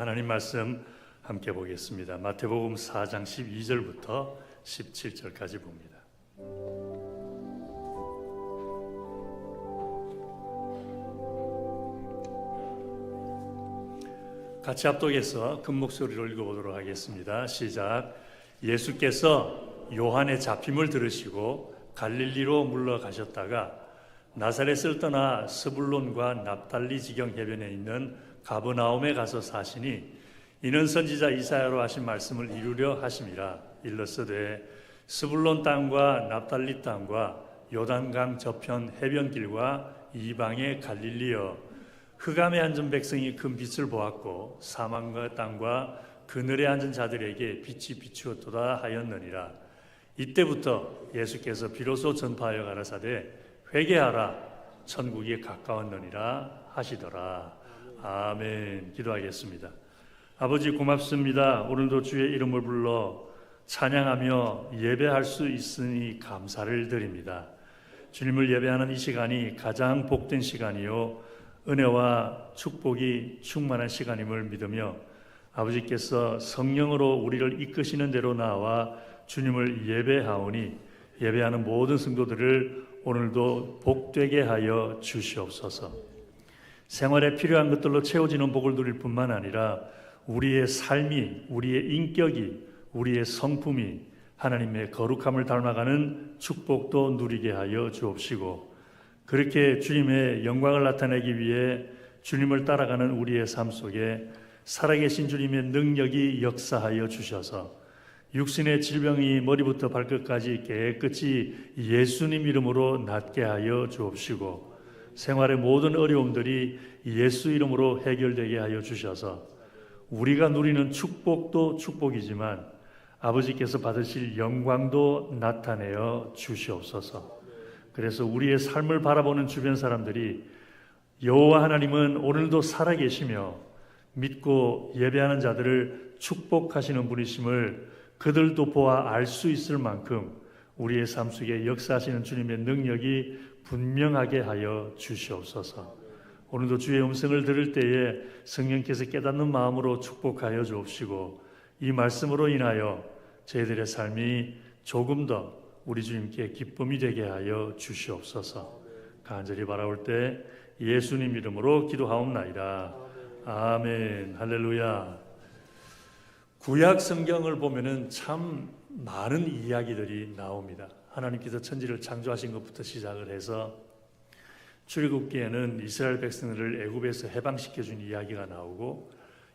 하나님 말씀 함께 보겠습니다. 마태복음 4장 12절부터 17절까지 봅니다. 같이 합독해서 큰 목소리로 읽어보도록 하겠습니다. 시작. 예수께서 요한의 잡힘을 들으시고 갈릴리로 물러가셨다가 나사렛을 떠나 스불론과 납달리 지경 해변에 있는 가버나움에 가서 사시니 이는 선지자 이사야로 하신 말씀을 이루려 하심이라. 일러스되 스불론 땅과 납달리 땅과 요단강 저편 해변길과 이방의 갈릴리여, 흑암에 앉은 백성이 큰 빛을 보았고 사망과 땅과 그늘에 앉은 자들에게 빛이 비추었도다 하였느니라. 이때부터 예수께서 비로소 전파하여 가라사대 회개하라, 천국이 가까웠느니라 하시더라. 아멘. 기도하겠습니다. 아버지 고맙습니다. 오늘도 주의 이름을 불러 찬양하며 예배할 수 있으니 감사를 드립니다. 주님을 예배하는 이 시간이 가장 복된 시간이요 은혜와 축복이 충만한 시간임을 믿으며 아버지께서 성령으로 우리를 이끄시는 대로 나와 주님을 예배하오니 예배하는 모든 성도들을 오늘도 복되게 하여 주시옵소서. 생활에 필요한 것들로 채워지는 복을 누릴 뿐만 아니라 우리의 삶이, 우리의 인격이, 우리의 성품이 하나님의 거룩함을 닮아가는 축복도 누리게 하여 주옵시고, 그렇게 주님의 영광을 나타내기 위해 주님을 따라가는 우리의 삶 속에 살아계신 주님의 능력이 역사하여 주셔서 육신의 질병이 머리부터 발끝까지 깨끗이 예수님 이름으로 낫게 하여 주옵시고, 생활의 모든 어려움들이 예수 이름으로 해결되게 하여 주셔서 우리가 누리는 축복도 축복이지만 아버지께서 받으실 영광도 나타내어 주시옵소서. 그래서 우리의 삶을 바라보는 주변 사람들이 여호와 하나님은 오늘도 살아계시며 믿고 예배하는 자들을 축복하시는 분이심을 그들도 보아 알 수 있을 만큼 우리의 삶 속에 역사하시는 주님의 능력이 분명하게 하여 주시옵소서. 오늘도 주의 음성을 들을 때에 성령께서 깨닫는 마음으로 축복하여 주옵시고, 이 말씀으로 인하여 저희들의 삶이 조금 더 우리 주님께 기쁨이 되게 하여 주시옵소서. 간절히 바라올 때 예수님 이름으로 기도하옵나이다. 아멘. 할렐루야. 구약 성경을 보면은 참 많은 이야기들이 나옵니다. 하나님께서 천지를 창조하신 것부터 시작을 해서 출애굽기에는 이스라엘 백성들을 애굽에서 해방시켜 준 이야기가 나오고,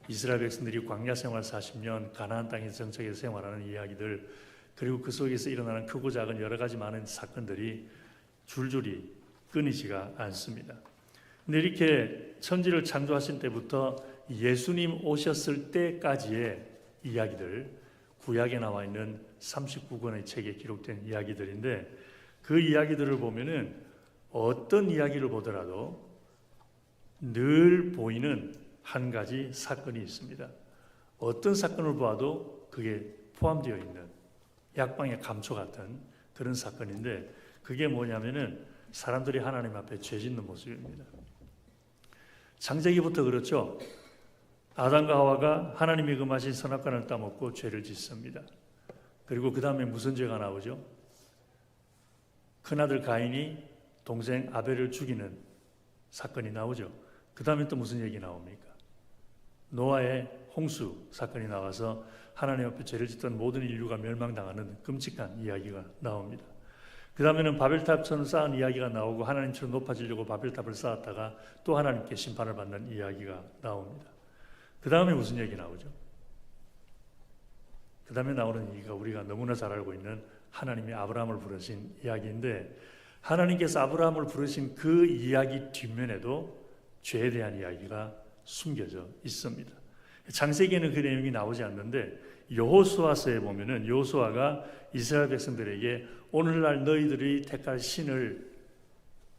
이스라엘 백성들이 광야 생활 40년 가나안 땅에서 정착해서 생활하는 이야기들, 그리고 그 속에서 일어나는 크고 작은 여러 가지 많은 사건들이 줄줄이 끊이지가 않습니다. 근데 이렇게 천지를 창조하신 때부터 예수님 오셨을 때까지의 이야기들, 구약에 나와 있는 39권의 책에 기록된 이야기들인데, 그 이야기들을 보면은 어떤 이야기를 보더라도 늘 보이는 한 가지 사건이 있습니다. 어떤 사건을 보아도 그게 포함되어 있는 약방의 감초 같은 그런 사건인데, 그게 뭐냐면은 사람들이 하나님 앞에 죄 짓는 모습입니다. 창세기부터 그렇죠. 아담과 하와가 하나님이 금하신 선악과를 따먹고 죄를 짓습니다. 그리고 그 다음에 무슨 죄가 나오죠? 큰아들 가인이 동생 아벨을 죽이는 사건이 나오죠. 그 다음에 또 무슨 얘기 나옵니까? 노아의 홍수 사건이 나와서 하나님 앞에 죄를 짓던 모든 인류가 멸망당하는 끔찍한 이야기가 나옵니다. 그 다음에는 바벨탑처럼 쌓은 이야기가 나오고, 하나님처럼 높아지려고 바벨탑을 쌓았다가 또 하나님께 심판을 받는 이야기가 나옵니다. 그 다음에 무슨 얘기 나오죠? 그 다음에 나오는 얘기가 우리가 너무나 잘 알고 있는 하나님이 아브라함을 부르신 이야기인데, 하나님께서 아브라함을 부르신 그 이야기 뒷면에도 죄에 대한 이야기가 숨겨져 있습니다. 창세기에는 그 내용이 나오지 않는데, 여호수아서에 보면은 여호수아가 이스라엘 백성들에게 오늘날 너희들이 택할 신을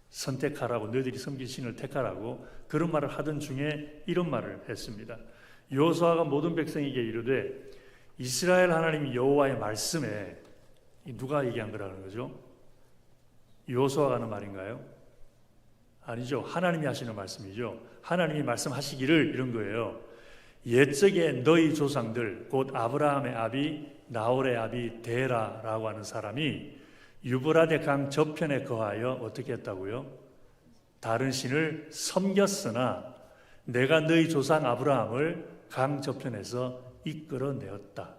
선택하라고, 너희들이 섬길 신을 택하라고 그런 말을 하던 중에 이런 말을 했습니다. 여호수아가 모든 백성에게 이르되, 이스라엘 하나님 여호와의 말씀에, 누가 얘기한 거라는 거죠? 여호수아가 하는 말인가요? 아니죠. 하나님이 하시는 말씀이죠. 하나님이 말씀하시기를 이런 거예요. 옛적에 너희 조상들 곧 아브라함의 아비 나홀의 아비 데라라고 하는 사람이 유브라데 강 저편에 거하여 어떻게 했다고요? 다른 신을 섬겼으나 내가 너희 조상 아브라함을 강 저편에서 이끌어내었다.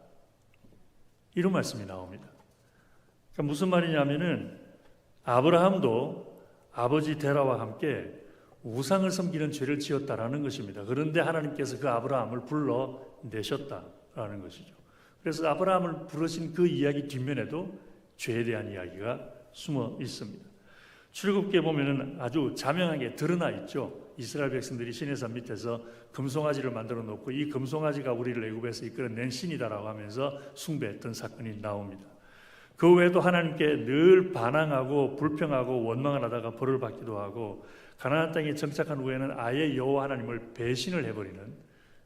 이런 말씀이 나옵니다. 그러니까 무슨 말이냐면은 아브라함도 아버지 데라와 함께 우상을 섬기는 죄를 지었다라는 것입니다. 그런데 하나님께서 그 아브라함을 불러내셨다라는 것이죠. 그래서 아브라함을 부르신 그 이야기 뒷면에도 죄에 대한 이야기가 숨어 있습니다. 출애굽기에 보면은 아주 자명하게 드러나 있죠. 이스라엘 백성들이 시내산 밑에서 금송아지를 만들어 놓고 이 금송아지가 우리를 애굽에서 이끌어낸 신이다라고 하면서 숭배했던 사건이 나옵니다. 그 외에도 하나님께 늘 반항하고 불평하고 원망을 하다가 벌을 받기도 하고 가나안 땅에 정착한 후에는 아예 여호와 하나님을 배신을 해버리는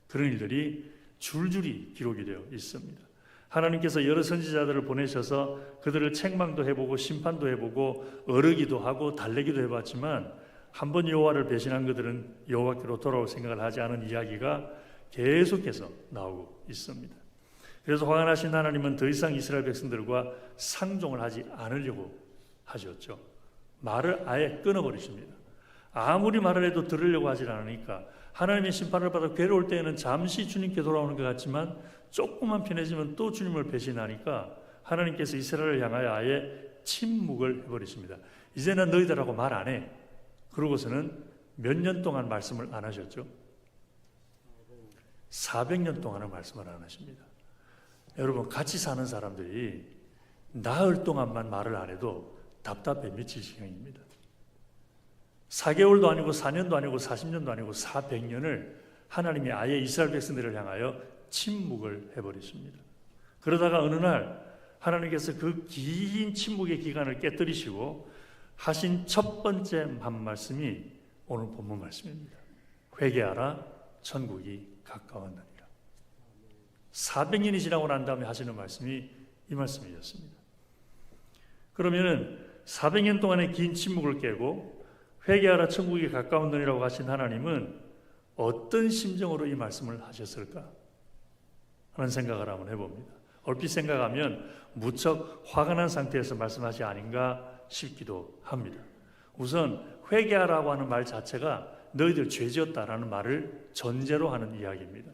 그런 일들이 줄줄이 기록이 되어 있습니다. 하나님께서 여러 선지자들을 보내셔서 그들을 책망도 해보고 심판도 해보고 어르기도 하고 달래기도 해봤지만 한 번 여호와를 배신한 그들은 여호와께로 돌아올 생각을 하지 않은 이야기가 계속해서 나오고 있습니다. 그래서 화가 나신 하나님은 더 이상 이스라엘 백성들과 상종을 하지 않으려고 하셨죠. 말을 아예 끊어버리십니다. 아무리 말을 해도 들으려고 하지 않으니까 하나님의 심판을 받아 괴로울 때에는 잠시 주님께 돌아오는 것 같지만 조금만 편해지면 또 주님을 배신하니까 하나님께서 이스라엘을 향하여 아예 침묵을 해버리십니다. 이제는 너희들하고 말 안 해. 그러고서는 몇 년 동안 말씀을 안 하셨죠? 400년 동안은 말씀을 안 하십니다. 여러분, 같이 사는 사람들이 나흘 동안만 말을 안 해도 답답해 미칠 지경입니다. 4개월도 아니고 4년도 아니고 40년도 아니고 400년을 하나님이 아예 이스라엘 백성들을 향하여 침묵을 해버리십니다. 그러다가 어느 날 하나님께서 그 긴 침묵의 기간을 깨뜨리시고 하신 첫 번째 한 말씀이 오늘 본문 말씀입니다. 회개하라, 천국이 가까웠느니라. 400년이 지나고 난 다음에 하시는 말씀이 이 말씀이었습니다. 그러면은 400년 동안의 긴 침묵을 깨고 회개하라, 천국이 가까웠느니라고 하신 하나님은 어떤 심정으로 이 말씀을 하셨을까 하는 생각을 한번 해봅니다. 얼핏 생각하면 무척 화가 난 상태에서 말씀하시 아닌가 싶기도 합니다. 우선 회개하라고 하는 말 자체가 너희들 죄지었다라는 말을 전제로 하는 이야기입니다.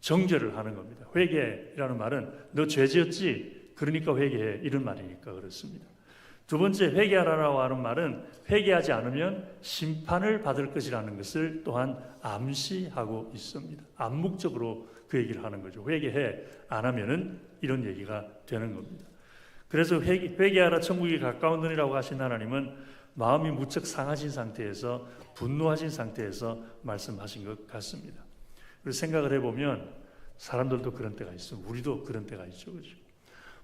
정죄를 하는 겁니다. 회개라는 말은 너 죄지었지? 그러니까 회개해. 이런 말이니까 그렇습니다. 두 번째, 회개하라고 하는 말은 회개하지 않으면 심판을 받을 것이라는 것을 또한 암시하고 있습니다. 암묵적으로 그 얘기를 하는 거죠. 회개해. 안 하면은 이런 얘기가 되는 겁니다. 그래서 회개하라, 천국이 가까운느니라고 하신 하나님은 마음이 무척 상하신 상태에서 분노하신 상태에서 말씀하신 것 같습니다. 그래서 생각을 해보면 사람들도 그런 때가 있어. 우리도 그런 때가 있죠. 그렇죠?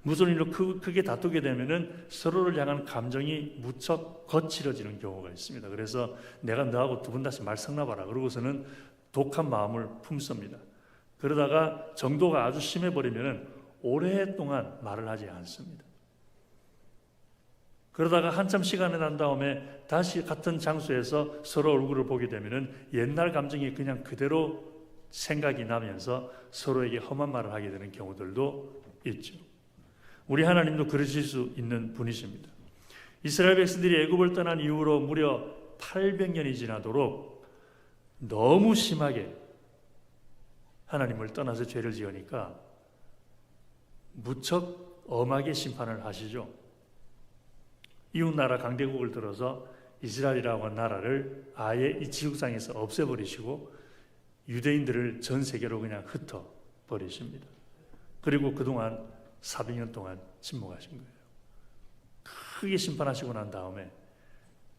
무슨 일로 크게 다투게 되면은 서로를 향한 감정이 무척 거칠어지는 경우가 있습니다. 그래서 내가 너하고 두 번 다시 말 섞나봐라. 그러고서는 독한 마음을 품습니다. 그러다가 정도가 아주 심해버리면은 오랫동안 말을 하지 않습니다. 그러다가 한참 시간이 난 다음에 다시 같은 장소에서 서로 얼굴을 보게 되면은 옛날 감정이 그냥 그대로 생각이 나면서 서로에게 험한 말을 하게 되는 경우들도 있죠. 우리 하나님도 그러실 수 있는 분이십니다. 이스라엘 백성들이 애굽을 떠난 이후로 무려 800년이 지나도록 너무 심하게 하나님을 떠나서 죄를 지으니까 무척 엄하게 심판을 하시죠. 이웃나라 강대국을 들어서 이스라엘이라고 하는 나라를 아예 이 지구상에서 없애버리시고 유대인들을 전 세계로 그냥 흩어버리십니다. 그리고 그동안 400년 동안 침묵하신 거예요. 크게 심판하시고 난 다음에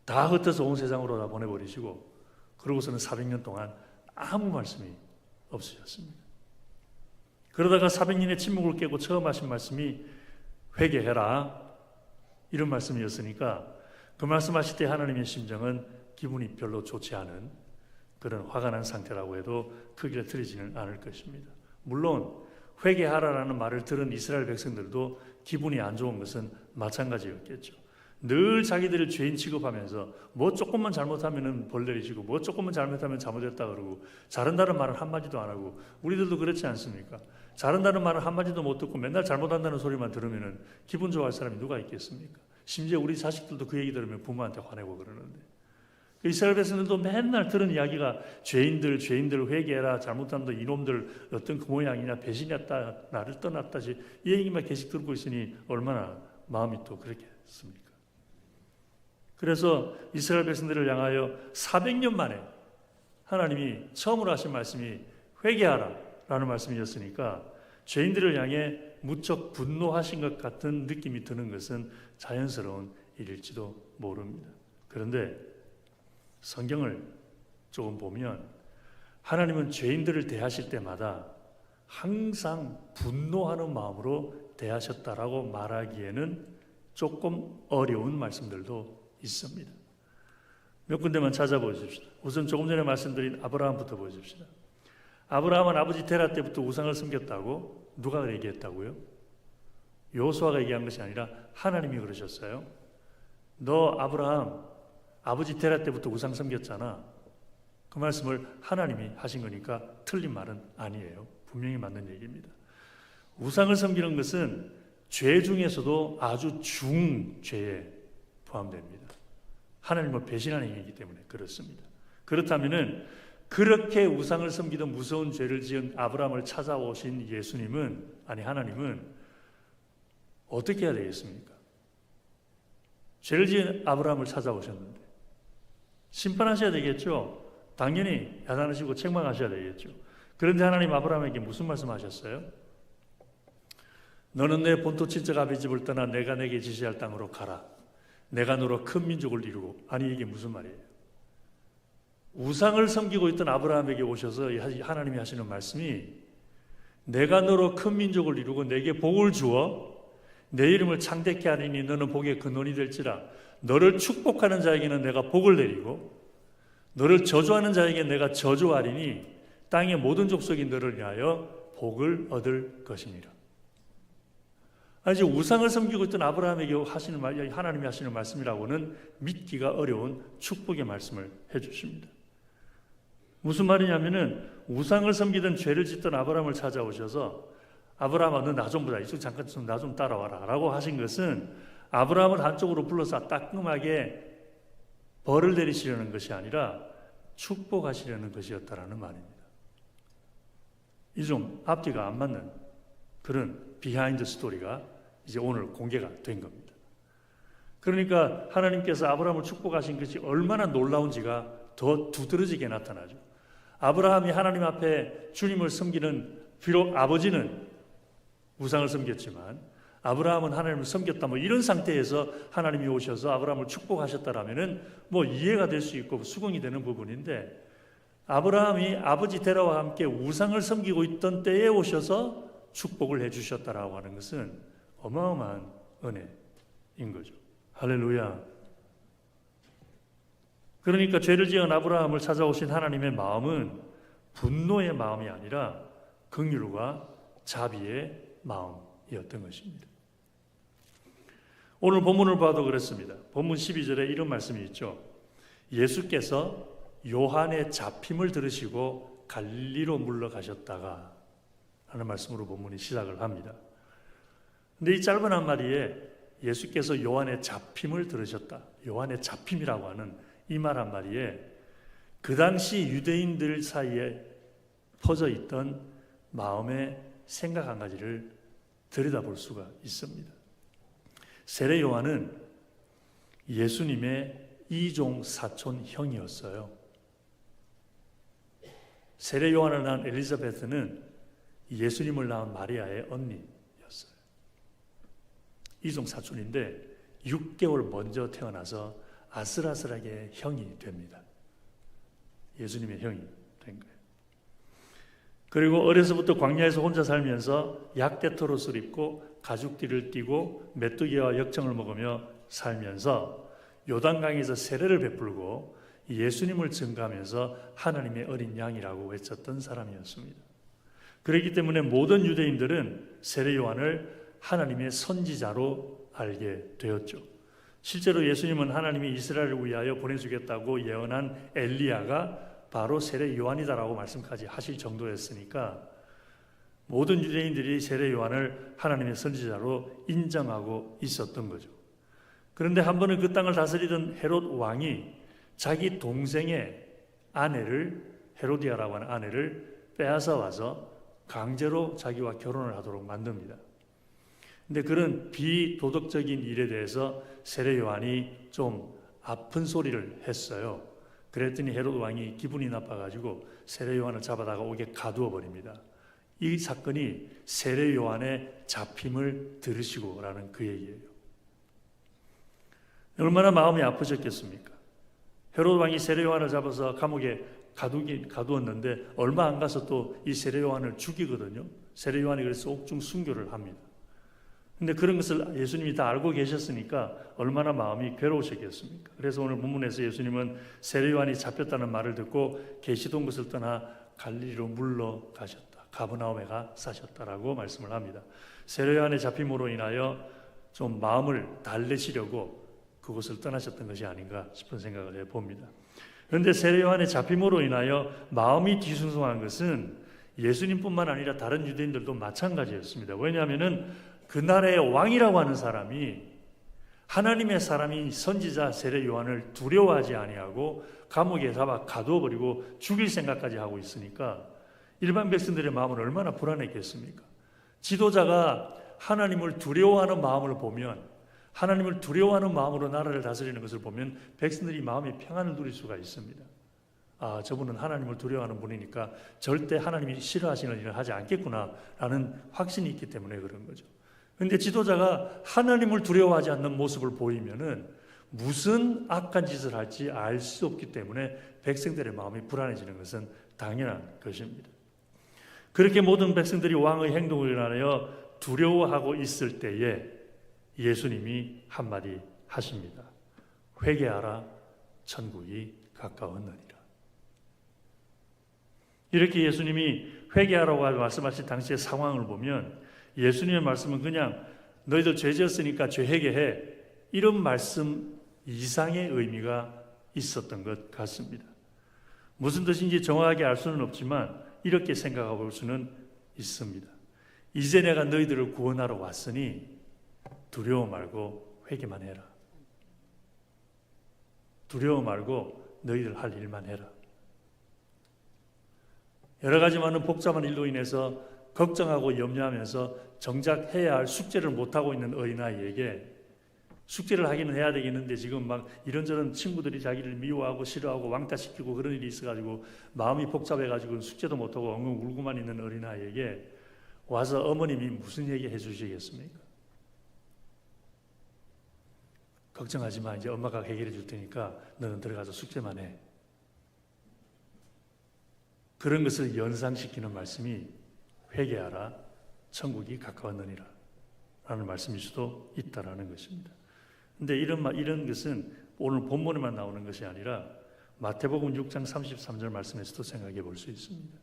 다 흩어서 온 세상으로 다 보내버리시고 그러고서는 400년 동안 아무 말씀이 없으셨습니다. 그러다가 400년의 침묵을 깨고 처음 하신 말씀이 회개해라 이런 말씀이었으니까 그 말씀하실 때 하나님의 심정은 기분이 별로 좋지 않은 그런 화가 난 상태라고 해도 크게 틀리지는 않을 것입니다. 물론 회개하라라는 말을 들은 이스라엘 백성들도 기분이 안 좋은 것은 마찬가지였겠죠. 늘 자기들을 죄인 취급하면서 뭐 조금만 잘못하면 벌 내리시고 뭐 조금만 잘못하면 잘못했다 그러고 잘한다는 말을 한마디도 안 하고 우리들도 그렇지 않습니까? 잘한다는 말을 한마디도 못 듣고 맨날 잘못한다는 소리만 들으면 기분 좋아할 사람이 누가 있겠습니까? 심지어 우리 자식들도 그 얘기 들으면 부모한테 화내고 그러는데 이스라엘 백성들도 맨날 들은 이야기가 죄인들 회개해라, 잘못한다, 이놈들 어떤 그 모양이냐, 배신했다, 나를 떠났다지 이 얘기만 계속 듣고 있으니 얼마나 마음이 또 그렇겠습니까? 그래서 이스라엘 백성들을 향하여 400년 만에 하나님이 처음으로 하신 말씀이 회개하라 라는 말씀이었으니까 죄인들을 향해 무척 분노하신 것 같은 느낌이 드는 것은 자연스러운 일일지도 모릅니다. 그런데 성경을 조금 보면 하나님은 죄인들을 대하실 때마다 항상 분노하는 마음으로 대하셨다라고 말하기에는 조금 어려운 말씀들도 있습니다. 몇 군데만 찾아보십시다. 우선 조금 전에 말씀드린 아브라함부터 보십시다. 아브라함은 아버지 테라 때부터 우상을 섬겼다고 누가 얘기했다고요? 여호수아가 얘기한 것이 아니라 하나님이 그러셨어요. 너 아브라함 아버지 테라 때부터 우상 섬겼잖아. 그 말씀을 하나님이 하신 거니까 틀린 말은 아니에요. 분명히 맞는 얘기입니다. 우상을 섬기는 것은 죄 중에서도 아주 중죄에 포함됩니다. 하나님을 배신하는 행위이기 때문에 그렇습니다. 그렇다면은 그렇게 우상을 섬기던 무서운 죄를 지은 아브라함을 찾아오신 하나님은 어떻게 해야 되겠습니까? 죄를 지은 아브라함을 찾아오셨는데 심판하셔야 되겠죠. 당연히 야단하시고 책망하셔야 되겠죠. 그런데 하나님 아브라함에게 무슨 말씀하셨어요? 너는 내 본토 친척 아비 집을 떠나 내가 내게 지시할 땅으로 가라. 내가 너로 큰 민족을 이루고. 아니 이게 무슨 말이에요? 우상을 섬기고 있던 아브라함에게 오셔서 하나님이 하시는 말씀이 내가 너로 큰 민족을 이루고 내게 복을 주어 내 이름을 창대케 하리니 너는 복의 근원이 될지라. 너를 축복하는 자에게는 내가 복을 내리고 너를 저주하는 자에게 내가 저주하리니 땅의 모든 족속이 너를 위하여 복을 얻을 것이니라. 이제 우상을 섬기고 있던 아브라함에게 하나님이 하시는 말씀이라고는 믿기가 어려운 축복의 말씀을 해주십니다. 무슨 말이냐면은 우상을 섬기던 죄를 짓던 아브라함을 찾아오셔서 아브라함아 너 나 좀 보자. 이쪽 잠깐 나 좀 따라와라 라고 하신 것은 아브라함을 한쪽으로 불러서 따끔하게 벌을 내리시려는 것이 아니라 축복하시려는 것이었다라는 말입니다. 이 좀 앞뒤가 안 맞는 그런 비하인드 스토리가 이제 오늘 공개가 된 겁니다. 그러니까 하나님께서 아브라함을 축복하신 것이 얼마나 놀라운지가 더 두드러지게 나타나죠. 아브라함이 하나님 앞에 주님을 섬기는 비록 아버지는 우상을 섬겼지만 아브라함은 하나님을 섬겼다 이런 상태에서 하나님이 오셔서 아브라함을 축복하셨다라면은 이해가 될 수 있고 수긍이 되는 부분인데 아브라함이 아버지 데라와 함께 우상을 섬기고 있던 때에 오셔서 축복을 해주셨다라고 하는 것은 어마어마한 은혜인 거죠. 할렐루야. 그러니까 죄를 지은 아브라함을 찾아오신 하나님의 마음은 분노의 마음이 아니라 긍휼과 자비의 마음이었던 것입니다. 오늘 본문을 봐도 그렇습니다. 본문 12절에 이런 말씀이 있죠. 예수께서 요한의 잡힘을 들으시고 갈릴리로 물러가셨다가 하는 말씀으로 본문이 시작을 합니다. 근데 이 짧은 한마디에 예수께서 요한의 잡힘을 들으셨다. 요한의 잡힘이라고 하는 이 말 한마디에 그 당시 유대인들 사이에 퍼져 있던 마음의 생각 한 가지를 들여다볼 수가 있습니다. 세례 요한은 예수님의 이종 사촌 형이었어요. 세례 요한을 낳은 엘리자베스는 예수님을 낳은 마리아의 언니였어요. 이종 사촌인데 6개월 먼저 태어나서 아슬아슬하게 형이 됩니다. 예수님의 형이 된 거예요. 그리고 어려서부터 광야에서 혼자 살면서 약대토롯을 입고 가죽띠를 띠고 메뚜기와 역청을 먹으며 살면서 요단강에서 세례를 베풀고 예수님을 증거하면서 하나님의 어린 양이라고 외쳤던 사람이었습니다. 그렇기 때문에 모든 유대인들은 세례 요한을 하나님의 선지자로 알게 되었죠. 실제로 예수님은 하나님이 이스라엘을 위하여 보내주겠다고 예언한 엘리야가 바로 세례 요한이다라고 말씀까지 하실 정도였으니까 모든 유대인들이 세례 요한을 하나님의 선지자로 인정하고 있었던 거죠. 그런데 한 번은 그 땅을 다스리던 헤롯 왕이 자기 동생의 아내를, 헤로디아라고 하는 아내를 빼앗아 와서 강제로 자기와 결혼을 하도록 만듭니다. 근데 그런 비도덕적인 일에 대해서 세례 요한이 좀 아픈 소리를 했어요. 그랬더니 헤롯 왕이 기분이 나빠가지고 세례 요한을 잡아다가 옥에 가두어 버립니다. 이 사건이 세례 요한의 잡힘을 들으시고라는 그 얘기예요. 얼마나 마음이 아프셨겠습니까? 헤롯 왕이 세례 요한을 잡아서 감옥에 가두었는데 얼마 안 가서 또 이 세례 요한을 죽이거든요. 세례 요한이 그래서 옥중 순교를 합니다. 근데 그런 것을 예수님이 다 알고 계셨으니까 얼마나 마음이 괴로우셨겠습니까? 그래서 오늘 본문에서 예수님은 세례 요한이 잡혔다는 말을 듣고 계시던 곳을 떠나 갈릴리로 물러가셨다. 가버나움에 가 사셨다라고 말씀을 합니다. 세례 요한의 잡힘으로 인하여 좀 마음을 달래시려고 그곳을 떠나셨던 것이 아닌가 싶은 생각을 해봅니다. 그런데 세례 요한의 잡힘으로 인하여 마음이 뒤숭숭한 것은 예수님뿐만 아니라 다른 유대인들도 마찬가지였습니다. 왜냐하면 그 나라의 왕이라고 하는 사람이 하나님의 사람인 선지자 세례 요한을 두려워하지 아니하고 감옥에 잡아 가두어버리고 죽일 생각까지 하고 있으니까 일반 백성들의 마음은 얼마나 불안했겠습니까? 지도자가 하나님을 두려워하는 마음을 보면, 하나님을 두려워하는 마음으로 나라를 다스리는 것을 보면 백성들이 마음의 평안을 누릴 수가 있습니다. 아, 저분은 하나님을 두려워하는 분이니까 절대 하나님이 싫어하시는 일을 하지 않겠구나라는 확신이 있기 때문에 그런 거죠. 그런데 지도자가 하나님을 두려워하지 않는 모습을 보이면은 무슨 악한 짓을 할지 알 수 없기 때문에 백성들의 마음이 불안해지는 것은 당연한 것입니다. 그렇게 모든 백성들이 왕의 행동을 인하여 두려워하고 있을 때에 예수님이 한마디 하십니다. 회개하라, 천국이 가까웠느니라. 이렇게 예수님이 회개하라고 말씀하신 당시의 상황을 보면 예수님의 말씀은 그냥 너희들 죄 지었으니까 죄 회개해, 이런 말씀 이상의 의미가 있었던 것 같습니다. 무슨 뜻인지 정확하게 알 수는 없지만 이렇게 생각해 볼 수는 있습니다. 이제 내가 너희들을 구원하러 왔으니 두려워 말고 회개만 해라. 두려워 말고 너희들 할 일만 해라. 여러 가지 많은 복잡한 일로 인해서 걱정하고 염려하면서 정작 해야 할 숙제를 못하고 있는 어린아이에게 숙제를 하기는 해야 되겠는데 지금 막 이런저런 친구들이 자기를 미워하고 싫어하고 왕따시키고 그런 일이 있어가지고 마음이 복잡해가지고 숙제도 못하고 엉엉 울고만 있는 어린아이에게 와서 어머님이 무슨 얘기 해주시겠습니까? 걱정하지 마, 이제 엄마가 해결해 줄 테니까 너는 들어가서 숙제만 해. 그런 것을 연상시키는 말씀이 회개하라, 천국이 가까웠느니라 라는 말씀일 수도 있다라는 것입니다. 그런데 이런 것은 오늘 본문에만 나오는 것이 아니라 마태복음 6장 33절 말씀에서도 생각해 볼 수 있습니다.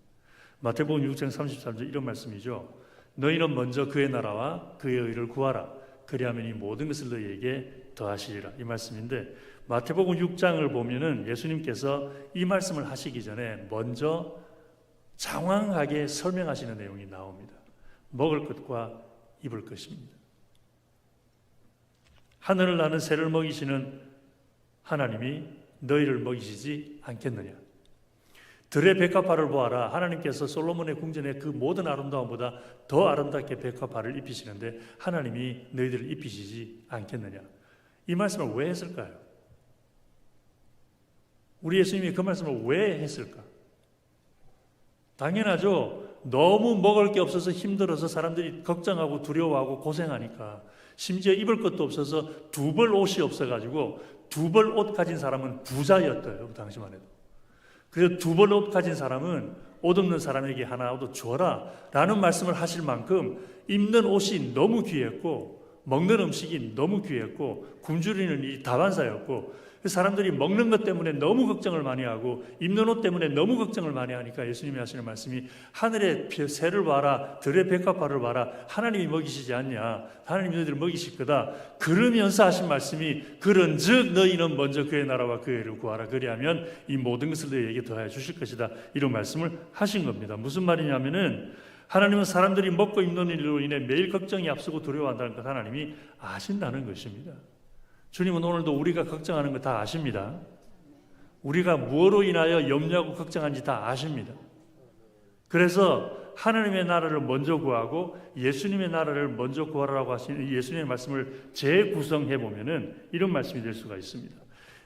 마태복음 6장 33절 이런 말씀이죠. 너희는 먼저 그의 나라와 그의 의를 구하라. 그리하면 이 모든 것을 너희에게 더하시리라. 이 말씀인데 마태복음 6장을 보면은 예수님께서 이 말씀을 하시기 전에 먼저 장황하게 설명하시는 내용이 나옵니다. 먹을 것과 입을 것입니다. 하늘을 나는 새를 먹이시는 하나님이 너희를 먹이시지 않겠느냐. 들의 백합화를 보아라. 하나님께서 솔로몬의 궁전의 그 모든 아름다움보다 더 아름답게 백합화를 입히시는데 하나님이 너희들을 입히시지 않겠느냐. 이 말씀을 왜 했을까요? 우리 예수님이 그 말씀을 왜 했을까? 당연하죠. 너무 먹을 게 없어서 힘들어서 사람들이 걱정하고 두려워하고 고생하니까, 심지어 입을 것도 없어서 두 벌 옷이 없어가지고 두 벌 옷 가진 사람은 부자였대요. 당시만 해도. 그래서 두 벌 옷 가진 사람은 옷 없는 사람에게 하나 얻어 주어라 라는 말씀을 하실 만큼 입는 옷이 너무 귀했고 먹는 음식이 너무 귀했고 굶주리는 일이 다반사였고, 사람들이 먹는 것 때문에 너무 걱정을 많이 하고 입는 옷 때문에 너무 걱정을 많이 하니까 예수님이 하시는 말씀이 하늘의 새를 봐라, 들의 백합화를 봐라, 하나님이 먹이시지 않냐, 하나님이 너희들을 먹이실 거다. 그러면서 하신 말씀이 그런즉 너희는 먼저 그의 나라와 그의 의를 구하라. 그리하면 이 모든 것을 너희에게 더하여 주실 것이다. 이런 말씀을 하신 겁니다. 무슨 말이냐면은 하나님은 사람들이 먹고 입는 일로 인해 매일 걱정이 앞서고 두려워한다는 것 하나님이 아신다는 것입니다. 주님은 오늘도 우리가 걱정하는 거 다 아십니다. 우리가 무엇으로 인하여 염려하고 걱정한지 다 아십니다. 그래서 하나님의 나라를 먼저 구하고 예수님의 나라를 먼저 구하라고 하시는 예수님의 말씀을 재구성해 보면은 이런 말씀이 될 수가 있습니다.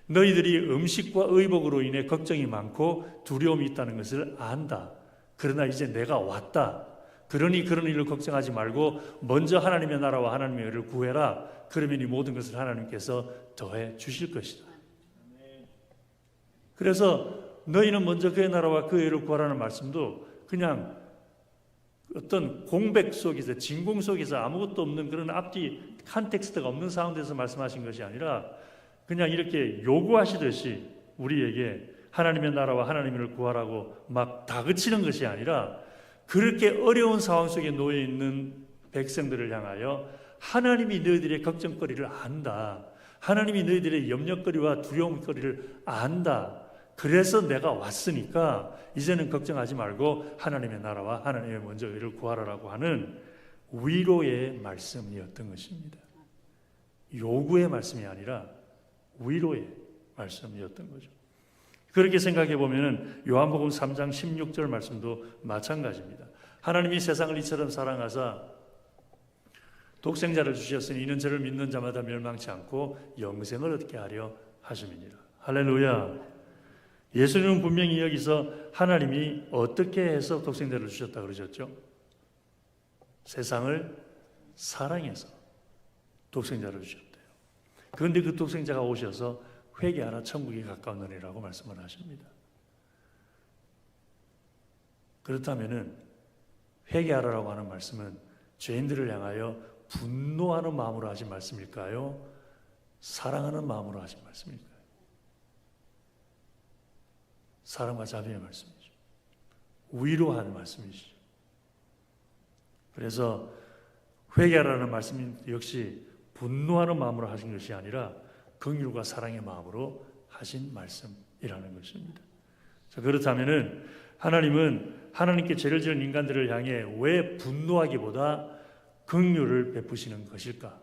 너희들이 음식과 의복으로 인해 걱정이 많고 두려움이 있다는 것을 안다. 그러나 이제 내가 왔다. 그러니 그런 일을 걱정하지 말고 먼저 하나님의 나라와 하나님의 의를 구해라. 그러면 이 모든 것을 하나님께서 더해 주실 것이다. 그래서 너희는 먼저 그의 나라와 그의 의를 구하라는 말씀도 그냥 어떤 공백 속에서 진공 속에서 아무것도 없는 그런 앞뒤 컨텍스트가 없는 상황에서 말씀하신 것이 아니라 그냥 이렇게 요구하시듯이 우리에게 하나님의 나라와 하나님의 의를 구하라고 막 다그치는 것이 아니라 그렇게 어려운 상황 속에 놓여 있는 백성들을 향하여 하나님이 너희들의 걱정거리를 안다. 하나님이 너희들의 염려거리와 두려움거리를 안다. 그래서 내가 왔으니까 이제는 걱정하지 말고 하나님의 나라와 하나님의 먼저 의를 구하라라고 하는 위로의 말씀이었던 것입니다. 요구의 말씀이 아니라 위로의 말씀이었던 거죠. 그렇게 생각해 보면은 요한복음 3장 16절 말씀도 마찬가지입니다. 하나님이 세상을 이처럼 사랑하사 독생자를 주셨으니 이는 저를 믿는 자마다 멸망치 않고 영생을 얻게 하려 하심이니라. 할렐루야. 예수님은 분명히 여기서 하나님이 어떻게 해서 독생자를 주셨다 그러셨죠? 세상을 사랑해서 독생자를 주셨대요. 그런데 그 독생자가 오셔서 회개하라 천국이 가까웠느니라고 말씀을 하십니다. 그렇다면은 회개하라라고 하는 말씀은 죄인들을 향하여 분노하는 마음으로 하신 말씀일까요? 사랑하는 마음으로 하신 말씀일까요? 사랑과 자비의 말씀이죠. 위로하는 말씀이죠. 그래서 회개하라는 말씀이 역시 분노하는 마음으로 하신 것이 아니라 긍휼과 사랑의 마음으로 하신 말씀이라는 것입니다. 자, 그렇다면은 하나님은 하나님께 죄를 지은 인간들을 향해 왜 분노하기보다 긍휼을 베푸시는 것일까?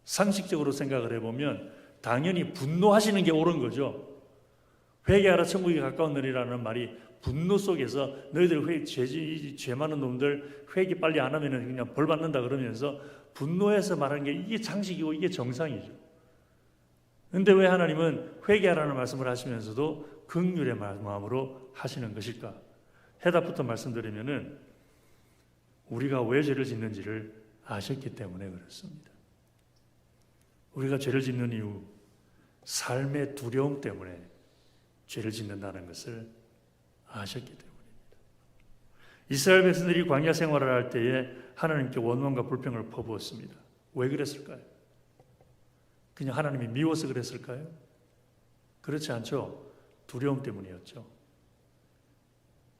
상식적으로 생각을 해보면 당연히 분노하시는 게 옳은 거죠. 회개하라 천국이 가까웠느니라는 말이 분노 속에서 너희들 죄 많은 놈들 회개 빨리 안 하면 그냥 벌 받는다 그러면서 분노해서 말하는 게 이게 상식이고 이게 정상이죠. 그런데 왜 하나님은 회개하라는 말씀을 하시면서도 긍휼의 마음으로 하시는 것일까? 해답부터 말씀드리면은 우리가 왜 죄를 짓는지를 아셨기 때문에 그렇습니다. 우리가 죄를 짓는 이유, 삶의 두려움 때문에 죄를 짓는다는 것을 아셨기 때문입니다. 이스라엘 백성들이 광야 생활을 할 때에 하나님께 원망과 불평을 퍼부었습니다. 왜 그랬을까요? 그냥 하나님이 미워서 그랬을까요? 그렇지 않죠. 두려움 때문이었죠.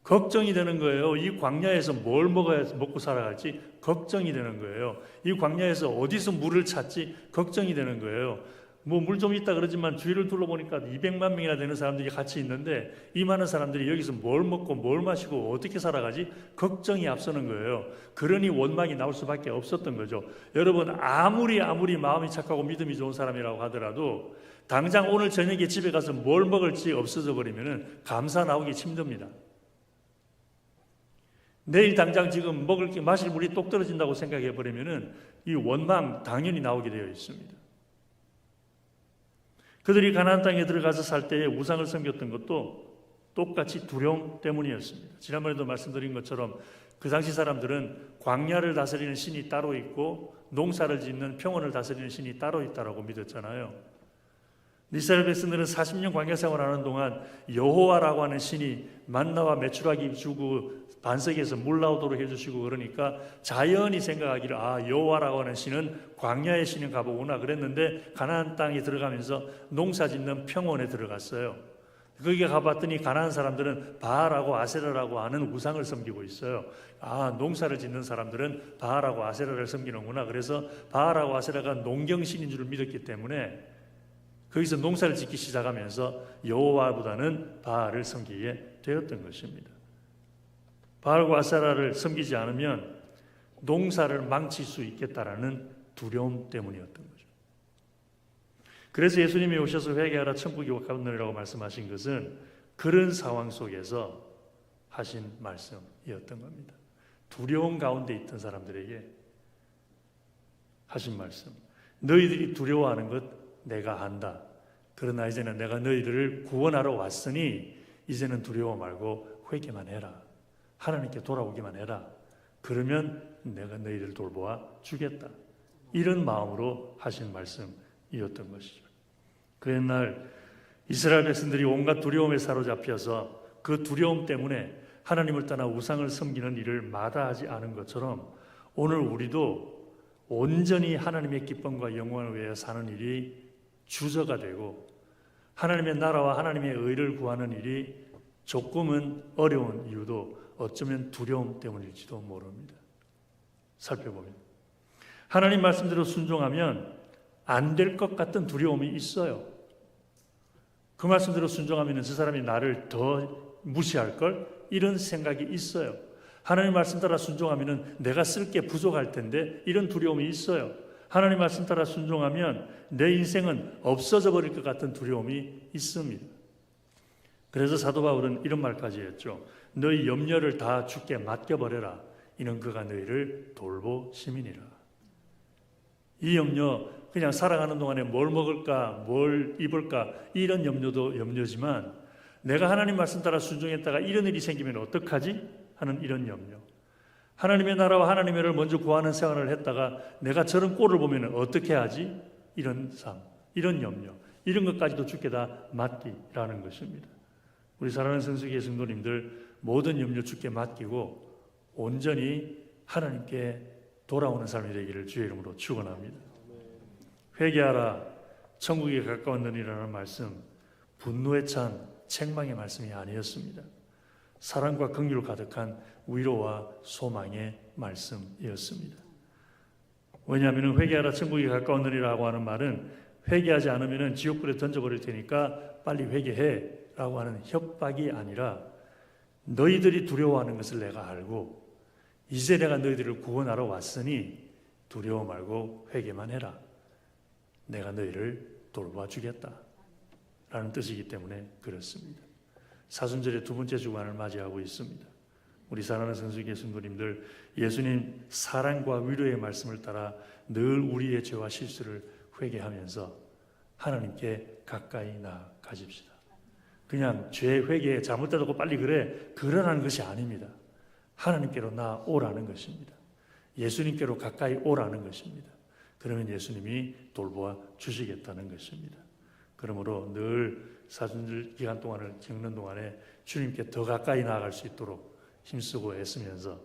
걱정이 되는 거예요. 이 광야에서 뭘 먹고 살아갈지 걱정이 되는 거예요. 이 광야에서 어디서 물을 찾지 걱정이 되는 거예요. 뭐 물 좀 있다 그러지만 주위를 둘러보니까 200만 명이나 되는 사람들이 같이 있는데 이 많은 사람들이 여기서 뭘 먹고 뭘 마시고 어떻게 살아가지? 걱정이 앞서는 거예요. 그러니 원망이 나올 수밖에 없었던 거죠. 여러분 아무리 마음이 착하고 믿음이 좋은 사람이라고 하더라도 당장 오늘 저녁에 집에 가서 뭘 먹을지 없어져 버리면 감사 나오기 힘듭니다. 내일 당장 지금 마실 물이 똑 떨어진다고 생각해 버리면 이 원망 당연히 나오게 되어 있습니다. 그들이 가나안 땅에 들어가서 살 때에 우상을 섬겼던 것도 똑같이 두려움 때문이었습니다. 지난번에도 말씀드린 것처럼 그 당시 사람들은 광야를 다스리는 신이 따로 있고 농사를 짓는 평원을 다스리는 신이 따로 있다라고 믿었잖아요. 이스라엘 백성들은 40년 광야 생활하는 동안 여호와라고 하는 신이 만나와 메추라기 주고 반석에서 물 나오도록 해주시고 그러니까 자연히 생각하기를 여호와라고 하는 신은 광야의 신인가 보구나 그랬는데 가나안 땅에 들어가면서 농사짓는 평원에 들어갔어요. 거기에 가봤더니 가나안 사람들은 바알하고 아세라라고 하는 우상을 섬기고 있어요. 농사를 짓는 사람들은 바알하고 아세라를 섬기는구나. 그래서 바알하고 아세라가 농경신인 줄 믿었기 때문에 거기서 농사를 짓기 시작하면서 여호와보다는 바알을 섬기게 되었던 것입니다. 바알과 아세라를 섬기지 않으면 농사를 망칠 수 있겠다라는 두려움 때문이었던 거죠. 그래서 예수님이 오셔서 회개하라 천국이 가까우니라고 말씀하신 것은 그런 상황 속에서 하신 말씀이었던 겁니다. 두려움 가운데 있던 사람들에게 하신 말씀. 너희들이 두려워하는 것 내가 안다. 그러나 이제는 내가 너희들을 구원하러 왔으니 이제는 두려워 말고 회개만 해라. 하나님께 돌아오기만 해라. 그러면 내가 너희들 돌보아 주겠다. 이런 마음으로 하신 말씀이었던 것이죠. 그 옛날 이스라엘 백성들이 온갖 두려움에 사로잡혀서 그 두려움 때문에 하나님을 떠나 우상을 섬기는 일을 마다하지 않은 것처럼 오늘 우리도 온전히 하나님의 기쁨과 영광을 위해 사는 일이 주저가 되고 하나님의 나라와 하나님의 의를 구하는 일이 조금은 어려운 이유도 어쩌면 두려움 때문일지도 모릅니다. 살펴보면 하나님 말씀대로 순종하면 안 될 것 같은 두려움이 있어요. 그 말씀대로 순종하면 저 사람이 나를 더 무시할 걸 이런 생각이 있어요. 하나님 말씀 따라 순종하면 내가 쓸 게 부족할 텐데 이런 두려움이 있어요. 하나님 말씀 따라 순종하면 내 인생은 없어져 버릴 것 같은 두려움이 있습니다. 그래서 사도 바울은 이런 말까지 했죠. 너희 염려를 다 주께 맡겨버려라. 이는 그가 너희를 돌보심이니라. 이 염려 그냥 살아가는 동안에 뭘 먹을까 뭘 입을까 이런 염려도 염려지만 내가 하나님 말씀 따라 순종했다가 이런 일이 생기면 어떡하지? 하는 이런 염려. 하나님의 나라와 하나님의 의를 먼저 구하는 생활을 했다가 내가 저런 꼴을 보면 어떻게 하지? 이런 삶, 이런 염려, 이런 것까지도 주께 다 맡기라는 것입니다. 우리 사랑하는 성수기의 성도님들 모든 염려 주께 맡기고 온전히 하나님께 돌아오는 삶이 되기를 주의 이름으로 축원합니다. 회개하라 천국에 가까웠느니라는 말씀 분노에 찬 책망의 말씀이 아니었습니다. 사랑과 긍휼 가득한 위로와 소망의 말씀이었습니다. 왜냐하면 회개하라 천국이 가까웠느니라고 하는 말은 회개하지 않으면 지옥불에 던져버릴 테니까 빨리 회개해 라고 하는 협박이 아니라 너희들이 두려워하는 것을 내가 알고 이제 내가 너희들을 구원하러 왔으니 두려워 말고 회개만 해라. 내가 너희를 돌봐 주겠다 라는 뜻이기 때문에 그렇습니다. 사순절의 두 번째 주간을 맞이하고 있습니다. 우리 사랑하는 성수기의 성도님들 예수님 사랑과 위로의 말씀을 따라 늘 우리의 죄와 실수를 회개하면서 하나님께 가까이 나아가십시다. 그냥 죄 회개 잘못되고 빨리 그러라는 것이 아닙니다. 하나님께로 나오라는 것입니다. 예수님께로 가까이 오라는 것입니다. 그러면 예수님이 돌보아 주시겠다는 것입니다. 그러므로 늘 사순절 기간 동안을 겪는 동안에 주님께 더 가까이 나아갈 수 있도록 힘쓰고 애쓰면서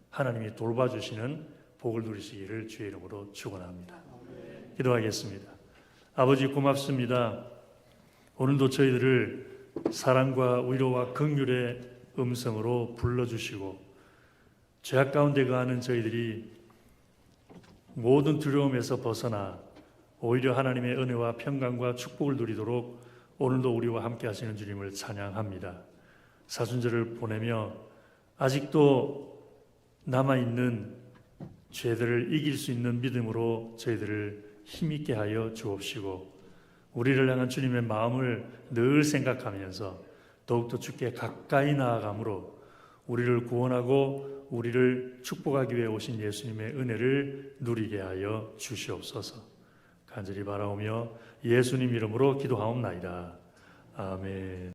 하나님이 돌봐주시는 복을 누리시기를 주의 이름으로 축원합니다. 기도하겠습니다. 아버지 고맙습니다. 오늘도 저희들을 사랑과 위로와 긍휼의 음성으로 불러주시고 죄악 가운데 거하는 저희들이 모든 두려움에서 벗어나 오히려 하나님의 은혜와 평강과 축복을 누리도록 오늘도 우리와 함께 하시는 주님을 찬양합니다. 사순절을 보내며 아직도 남아있는 죄들을 이길 수 있는 믿음으로 저희들을 힘있게 하여 주옵시고 우리를 향한 주님의 마음을 늘 생각하면서 더욱더 주께 가까이 나아감으로 우리를 구원하고 우리를 축복하기 위해 오신 예수님의 은혜를 누리게 하여 주시옵소서. 간절히 바라오며 예수님 이름으로 기도하옵나이다. 아멘.